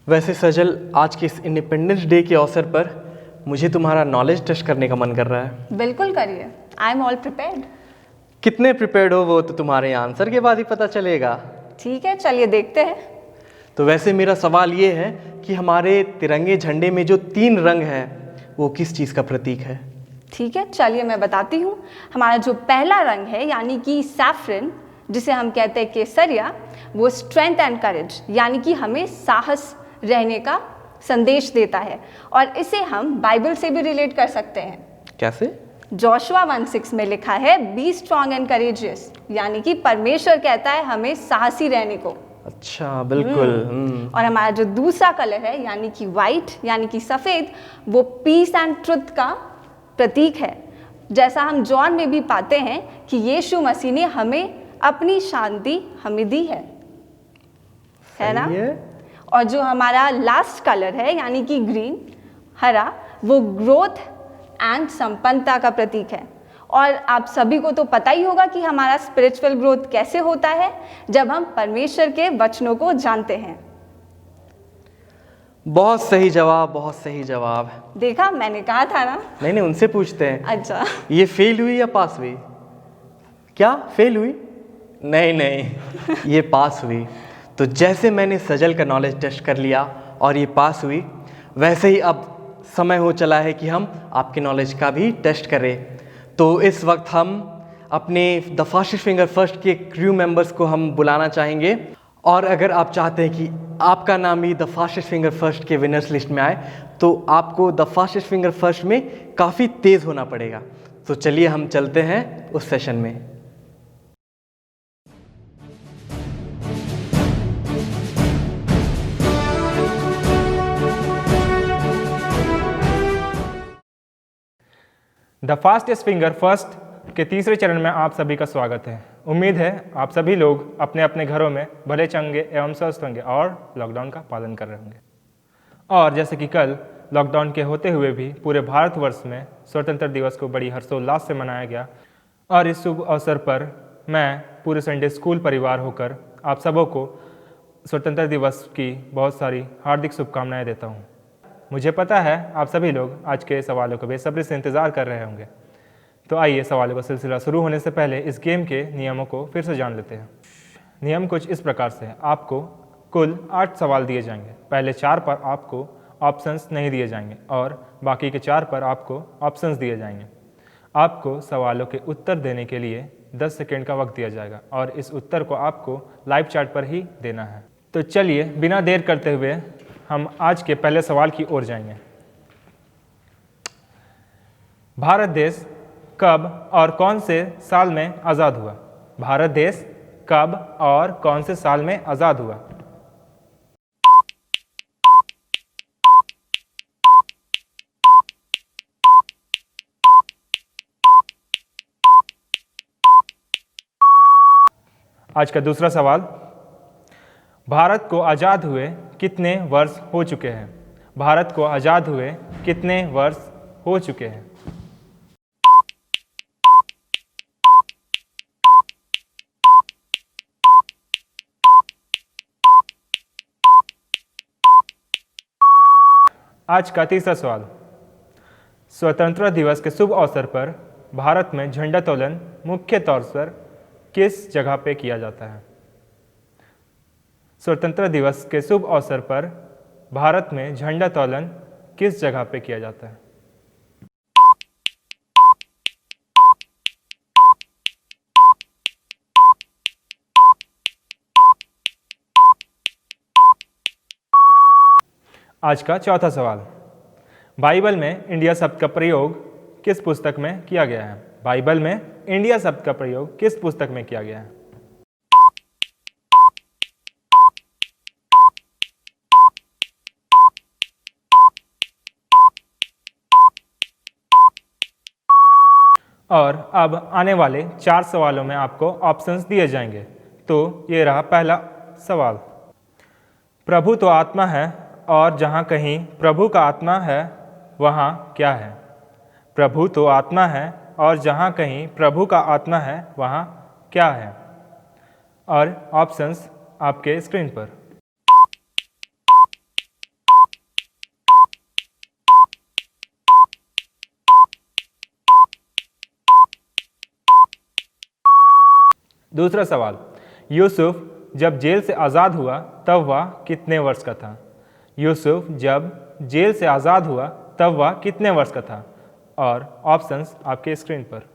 वैसे सजल, आज के इस इंडिपेंडेंस डे के अवसर पर मुझे तुम्हारा नॉलेज टेस्ट करने का मन कर रहा है। बिल्कुल करिए, आई एम ऑल प्रिपेयर्ड। कितने प्रिपेयर्ड हो वो तो तुम्हारे आंसर के बाद ही पता चलेगा। ठीक है, चलिए देखते हैं। तो वैसे मेरा सवाल ये है कि हमारे तिरंगे झंडे में जो 3 रंग है वो किस चीज़ का प्रतीक है? ठीक है, चलिए मैं बताती हूँ। हमारा जो पहला रंग है यानी कि सैफरन, जिसे हम कहते हैं केसरिया, वो स्ट्रेंथ एंड करेज यानी कि हमें साहस रहने का संदेश देता है, और इसे हम बाइबल से भी रिलेट कर सकते हैं। कैसे? जोशुआ 1:6 में लिखा है बी स्ट्रॉन्ग एंड करेजियस, यानी कि परमेश्वर कहता है हमें साहसी रहने को। अच्छा, बिल्कुल। और हमारा जो दूसरा कलर है यानी कि वाइट यानी कि सफ़ेद, वो पीस एंड ट्रुथ का प्रतीक है। जैसा हम जॉन में भी पाते हैं कि यीशु मसीह ने हमें अपनी शांति हमें दी है ना? और जो हमारा लास्ट कलर है यानी कि ग्रीन, हरा, वो ग्रोथ एंड संपन्नता का प्रतीक है। और आप सभी को तो पता ही होगा कि हमारा स्पिरिचुअल ग्रोथ कैसे होता है, जब हम परमेश्वर के वचनों को जानते हैं। बहुत सही जवाब, बहुत सही जवाब। देखा, मैंने कहा था ना। नहीं, उनसे पूछते हैं। अच्छा, ये फेल हुई या पास हुई? क्या फेल हुई? नहीं, ये पास हुई। तो जैसे मैंने सजल का नॉलेज टेस्ट कर लिया और ये पास हुई, वैसे ही अब समय हो चला है कि हम आपके नॉलेज का भी टेस्ट करें। तो इस वक्त हम अपने द फास्टेस्ट फिंगर फर्स्ट के क्रू मेंबर्स को हम बुलाना चाहेंगे, और अगर आप चाहते हैं कि आपका नाम भी द फास्टेस्ट फिंगर फर्स्ट के विनर्स लिस्ट में आए, तो आपको द फास्टेस्ट फिंगर फर्स्ट में काफ़ी तेज़ होना पड़ेगा। तो चलिए हम चलते हैं उस सेशन में। द फास्टेस्ट फिंगर फर्स्ट के तीसरे चरण में आप सभी का स्वागत है। उम्मीद है आप सभी लोग अपने अपने घरों में भले चंगे एवं स्वस्थ होंगे और लॉकडाउन का पालन कर रहे होंगे। और जैसे कि कल लॉकडाउन के होते हुए भी पूरे भारतवर्ष में स्वतंत्रता दिवस को बड़ी हर्षोल्लास से मनाया गया, और इस शुभ अवसर पर मैं पूरे संडे स्कूल परिवार होकर आप सबों को स्वतंत्रता दिवस की बहुत सारी हार्दिक शुभकामनाएँ देता हूँ। मुझे पता है आप सभी लोग आज के सवालों को बेसब्री से इंतज़ार कर रहे होंगे। तो आइए सवालों का सिलसिला शुरू होने से पहले इस गेम के नियमों को फिर से जान लेते हैं। नियम कुछ इस प्रकार से है। आपको कुल 8 सवाल दिए जाएंगे। पहले 4 पर आपको ऑप्शंस नहीं दिए जाएंगे और बाकी के 4 पर आपको ऑप्शंस दिए जाएंगे। आपको सवालों के उत्तर देने के लिए 10 सेकेंड का वक्त दिया जाएगा और इस उत्तर को आपको लाइव चैट पर ही देना है। तो चलिए बिना देर करते हुए हम आज के पहले सवाल की ओर जाएंगे। भारत देश कब और कौन से साल में आज़ाद हुआ? भारत देश कब और कौन से साल में आज़ाद हुआ? आज का दूसरा सवाल, भारत को आज़ाद हुए कितने वर्ष हो चुके हैं? भारत को आज़ाद हुए कितने वर्ष हो चुके हैं? आज का तीसरा सवाल, स्वतंत्रता दिवस के शुभ अवसर पर भारत में झंडोत्तोलन मुख्य तौर पर किस जगह पे किया जाता है? स्वतंत्रता दिवस के शुभ अवसर पर भारत में झंडोत्तोलन किस जगह पे किया जाता है? आज का चौथा सवाल, बाइबल में इंडिया शब्द का प्रयोग किस पुस्तक में किया गया है? बाइबल में इंडिया शब्द का प्रयोग किस पुस्तक में किया गया है? और अब आने वाले 4 सवालों में आपको ऑप्शंस दिए जाएंगे। तो ये रहा पहला सवाल, प्रभु तो आत्मा है और जहाँ कहीं प्रभु का आत्मा है वहाँ क्या है? प्रभु तो आत्मा है और जहाँ कहीं प्रभु का आत्मा है वहाँ क्या है? और ऑप्शंस आपके स्क्रीन पर। दूसरा सवाल, यूसुफ जब जेल से आज़ाद हुआ तब वह कितने वर्ष का था? यूसुफ जब जेल से आज़ाद हुआ तब वह कितने वर्ष का था? और ऑप्शंस आपके स्क्रीन पर।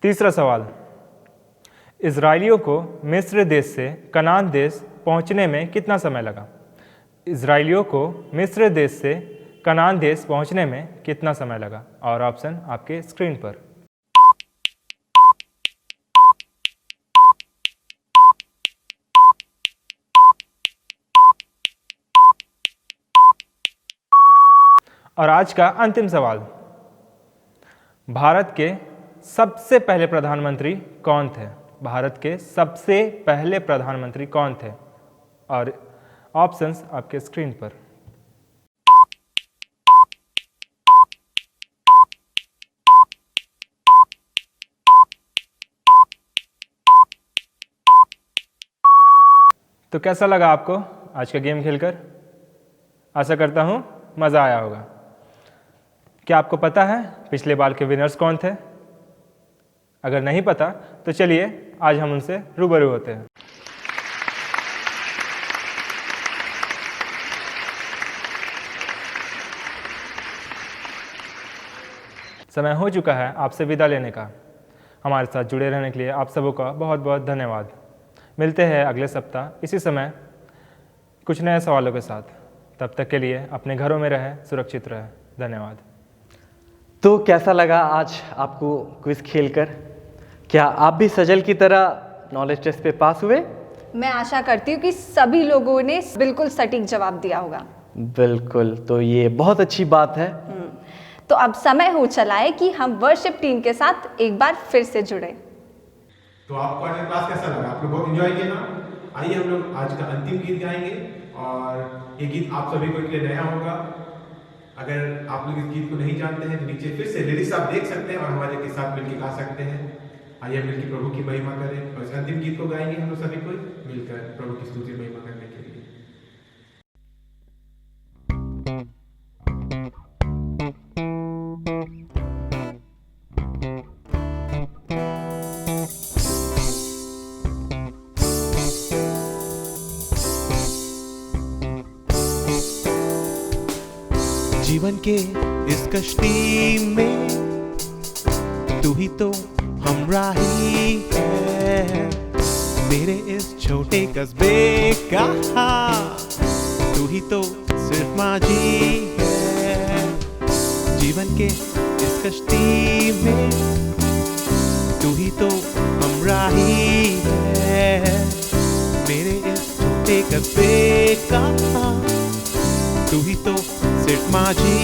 तीसरा सवाल, इजराइलियों को मिस्र देश से कनान देश पहुंचने में कितना समय लगा? इजराइलियों को मिस्र देश से कनान देश पहुंचने में कितना समय लगा? और ऑप्शन आपके स्क्रीन पर। और आज का अंतिम सवाल, भारत के सबसे पहले प्रधानमंत्री कौन थे? भारत के सबसे पहले प्रधानमंत्री कौन थे? और ऑप्शंस आपके स्क्रीन पर। तो कैसा लगा आपको आज का गेम खेलकर? आशा करता हूं मज़ा आया होगा। क्या आपको पता है पिछले बार के विनर्स कौन थे? अगर नहीं पता तो चलिए आज हम उनसे रूबरू होते हैं। समय हो चुका है आपसे विदा लेने का। हमारे साथ जुड़े रहने के लिए आप सबों का बहुत बहुत धन्यवाद। मिलते हैं अगले सप्ताह इसी समय कुछ नए सवालों के साथ। तब तक के लिए अपने घरों में रहें, सुरक्षित रहें। धन्यवाद। तो कैसा लगा आज आपको क्विज खेलकर? क्या आप भी सजल की तरह नॉलेज टेस्ट पे पास हुए? मैं आशा करती हूँ कि सभी लोगों ने बिल्कुल सटीक जवाब दिया होगा। बिल्कुल, तो ये बहुत अच्छी बात है। तो अब समय हो चला है कि हम वर्शिप टीम के साथ एक बार फिर से जुड़े। तो आपको आज का क्लास कैसा लगा? आप लोग बहुत एंजॉय किया ना? आइए हम लोग आज का अंतिम गीत गाएंगे और ये गीत आप सभी को के लिए नया होगा। अगर आप लोग इस गीत को नहीं जानते हैं तो नीचे फिर से लिरिक्स आप देख सकते हैं और हमारे के साथ मिलकर गा सकते हैं। आइए हम मिलकर प्रभु की महिमा करें और इस अंतिम गीत को गाएंगे हम लोग सभी को मिलकर प्रभु की स्तुति महिमा करने के लिए। जीवन के इस कश्ती में तू ही तो हमराही है, मेरे इस छोटे कस्बे का तू ही तो सिर्फ माझी है। जीवन के इस कश्ती में तू ही तो हमराही है, मेरे इस छोटे कस्बे का तू ही तो सिर्फ माझी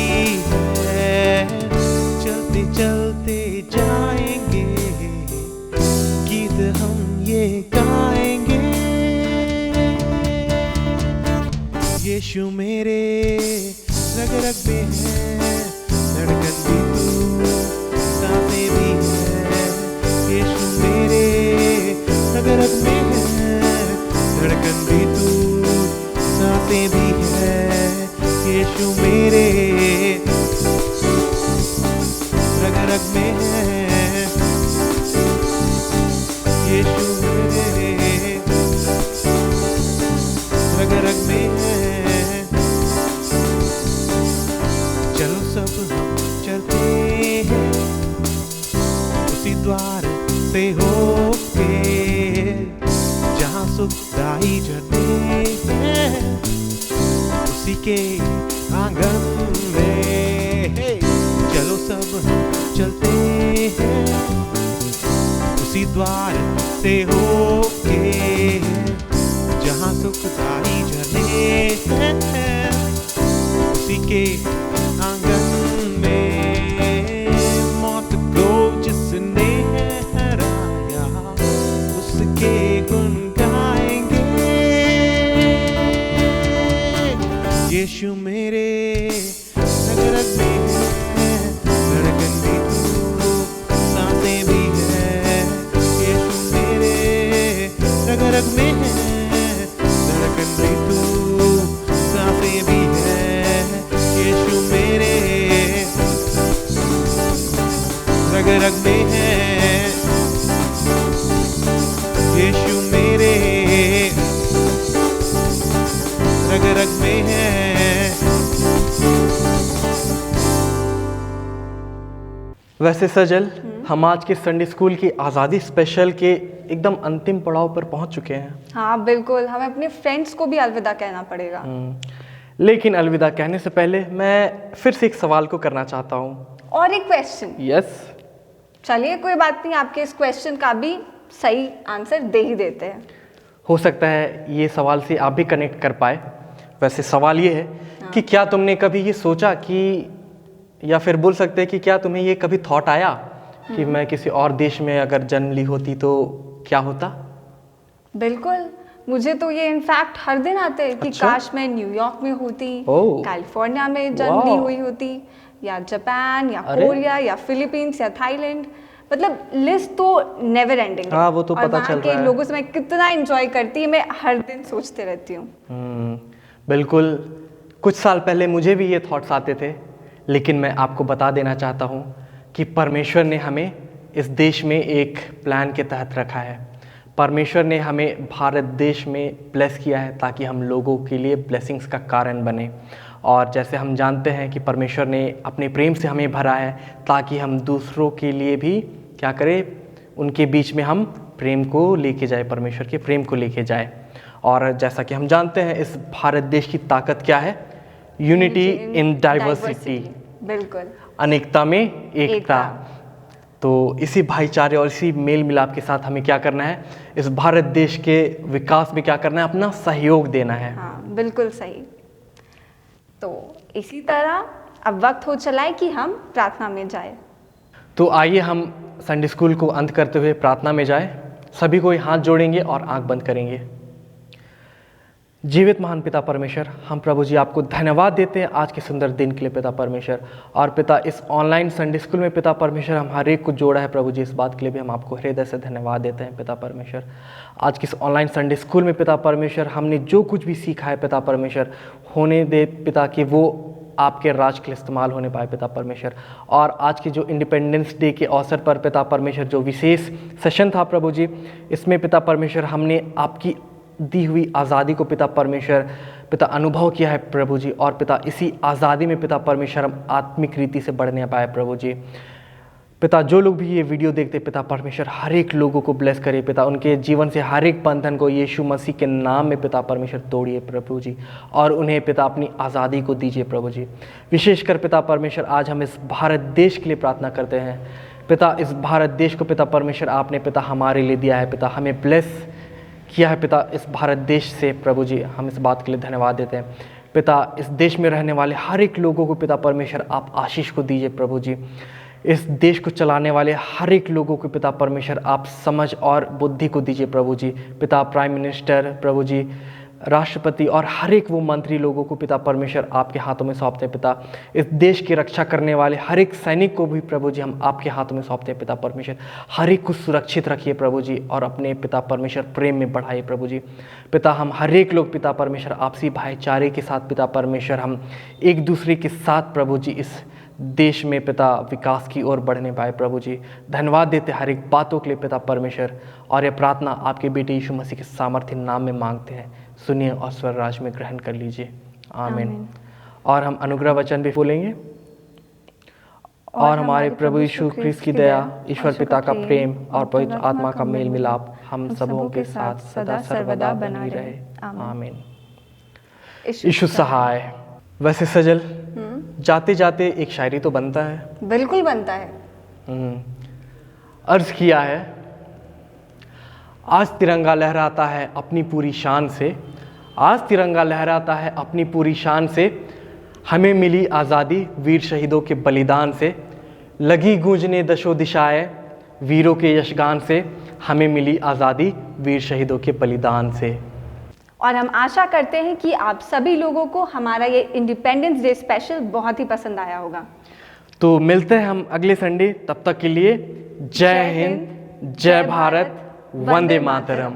है। चलते चलते जाएंगे गीत हम ये गाएंगे, यीशु मेरे रग रग में है, धड़कन भी तू सांसें भी है। यीशु मेरे रग रग में है, धड़कन भी तू सांसें भी है। यीशु मेरे रग रग में है, यीशु मेरे रग रग में है। चलो सब हम चलते हैं उसी द्वार से होके जहाँ सुखदाई झरने हैं, उसी के आंगन में। चलो सब हम चलते हैं उसी द्वार से होके जहाँ सुखदाई झरने हैं, उसी के आंगन में। मौत को जिसने हराया उसके गुण गाएंगे, यीशु मेरे रग रग में है, धड़कन भी तू सांसें भी है। यीशु मेरे रग रग में है, धड़कन भी तू रग में है यीशु मेरे रग रग में है। वैसे सजल, हम आज के संडे स्कूल की आज़ादी स्पेशल के एकदम अंतिम पड़ाव पर पहुंच चुके हैं। हाँ बिल्कुल, हमें अपने फ्रेंड्स को भी अलविदा कहना पड़ेगा। लेकिन अलविदा कहने से पहले मैं फिर से एक सवाल को करना चाहता हूँ। और एक क्वेश्चन। यस। चलिए कोई बात नहीं, आपके इस क्वेश्चन का भी सही आंसर दे ही देते हैं। हो सकता है ये सवाल से आप भी कनेक्ट कर पाए। वैसे सवाल ये है कि क्या तुमने कभी ये सोचा कि, या फिर बोल सकते हैं कि क्या तुम्हें ये कभी थॉट आया कि मैं किसी और देश में अगर जन्म ली होती तो क्या होता? बिल्कुल, मुझे तो ये इनफैक्ट हर दिन आते हैं कि अच्छा? काश मैं न्यूयॉर्क में होती, ओह। कैलिफोर्निया में जन्म ली हुई होती, या जापान या अरे। कोरिया या फिलीपींस या थाईलैंड। मतलब लिस्ट तो नेवर एंडिंग है। हाँ, वो तो और पता वहाँ चल के रहा है। लोगों से मैं कितना एंजॉय करती, मैं हर दिन सोचते रहती हूँ। बिल्कुल, कुछ साल पहले मुझे भी ये थॉट्स आते थे, लेकिन मैं आपको बता देना चाहता हूँ कि परमेश्वर ने हमें इस देश में एक प्लान के तहत रखा है। परमेश्वर ने हमें भारत देश में ब्लेस किया है ताकि हम लोगों के लिए ब्लेसिंग्स का कारण बने। और जैसे हम जानते हैं कि परमेश्वर ने अपने प्रेम से हमें भरा है ताकि हम दूसरों के लिए भी क्या करें, उनके बीच में हम प्रेम को लेके जाए, परमेश्वर के प्रेम को लेके जाए। और जैसा कि हम जानते हैं इस भारत देश की ताकत क्या है? Unity in diversity. बिल्कुल, अनेकता में एकता। तो इसी भाईचारे और इसी मेल मिलाप के साथ हमें क्या करना है, इस भारत देश के विकास में क्या करना है, अपना सहयोग देना है। हाँ बिल्कुल सही। तो इसी तरह अब वक्त हो चला है कि हम प्रार्थना में जाए। तो आइए हम संडे स्कूल को अंत करते हुए प्रार्थना में जाए। सभी कोई हाथ जोड़ेंगे और आंख बंद करेंगे। जीवित महान पिता परमेश्वर, हम प्रभु जी आपको धन्यवाद देते हैं आज के सुंदर दिन के लिए पिता परमेश्वर। और पिता इस ऑनलाइन संडे स्कूल में पिता परमेश्वर हम हर एक को जोड़ा है प्रभु जी, इस बात के लिए भी हम आपको हृदय से धन्यवाद देते हैं पिता परमेश्वर। आज के इस ऑनलाइन संडे स्कूल में पिता परमेश्वर हमने जो कुछ भी सीखा है पिता परमेश्वर, होने दे पिता कि वो आपके राज के लिए इस्तेमाल होने पाए पिता परमेश्वर। और आज के जो इंडिपेंडेंस डे के अवसर पर पिता परमेश्वर जो विशेष सेशन था प्रभु जी, इसमें पिता परमेश्वर हमने आपकी दी हुई आज़ादी को पिता परमेश्वर पिता अनुभव किया है प्रभु जी। और पिता इसी आज़ादी में पिता परमेश्वर हम आत्मिक रीति से बढ़ने पाए प्रभु जी। पिता जो लोग भी ये वीडियो देखते पिता परमेश्वर हर एक लोगों को ब्लेस करे पिता, उनके जीवन से हर एक बंधन को यीशु मसीह के नाम में पिता परमेश्वर तोड़िए प्रभु जी, और उन्हें पिता अपनी आज़ादी को दीजिए प्रभु जी। विशेषकर पिता परमेश्वर आज हम इस भारत देश के लिए प्रार्थना करते हैं पिता। इस भारत देश को पिता परमेश्वर आपने पिता हमारे लिए दिया है पिता, हमें ब्लेस किया है पिता इस भारत देश से प्रभु जी। हम इस बात के लिए धन्यवाद देते हैं पिता। इस देश में रहने वाले हर एक लोगों को पिता परमेश्वर आप आशीष को दीजिए प्रभु जी। इस देश को चलाने वाले हर एक लोगों को पिता परमेश्वर आप समझ और बुद्धि को दीजिए प्रभु जी। पिता प्राइम मिनिस्टर प्रभु जी, राष्ट्रपति और हर एक वो मंत्री लोगों को पिता परमेश्वर आपके हाथों में सौंपते हैं पिता। इस देश की रक्षा करने वाले हर एक सैनिक को भी प्रभु जी हम आपके हाथों में सौंपते हैं पिता परमेश्वर। हर एक को सुरक्षित रखिए प्रभु जी और अपने पिता परमेश्वर प्रेम में बढ़ाइए प्रभु जी। पिता हम हर एक लोग पिता परमेश्वर आपसी भाईचारे के साथ पिता परमेश्वर हम एक दूसरे के साथ प्रभु जी इस देश में पिता विकास की ओर बढ़ने पाए प्रभु जी। धन्यवाद देते हर एक बातों के लिए पिता परमेश्वर, और यह प्रार्थना आपके बेटे यीशु मसीह के सामर्थ्य नाम में मांगते हैं। सुनिए और स्वर राज में ग्रहण कर लीजिए, आमीन। और हम अनुग्रह वचन भी बोलेंगे। और हमारे प्रभु यीशु ख्रिस्त की दया, ईश्वर पिता का प्रेम और पवित्र आत्मा का मेल मिलाप हम सबों के साथ सदा सर्वदा बनी रहे, आमीन। यीशु सहाय। वैसे सजल, जाते जाते एक शायरी तो बनता है। बिल्कुल बनता है। अर्ज किया है, आज तिरंगा लहराता है अपनी पूरी शान से, आज तिरंगा लहराता है अपनी पूरी शान से, हमें मिली आज़ादी वीर शहीदों के बलिदान से, लगी गूंजने दशो दिशाएं वीरों के यशगान से, हमें मिली आज़ादी वीर शहीदों के बलिदान से। और हम आशा करते हैं कि आप सभी लोगों को हमारा ये इंडिपेंडेंस डे स्पेशल बहुत ही पसंद आया होगा। तो मिलते हैं हम अगले संडे, तब तक के लिए जय हिंद, जय भारत, वंदे मातरम।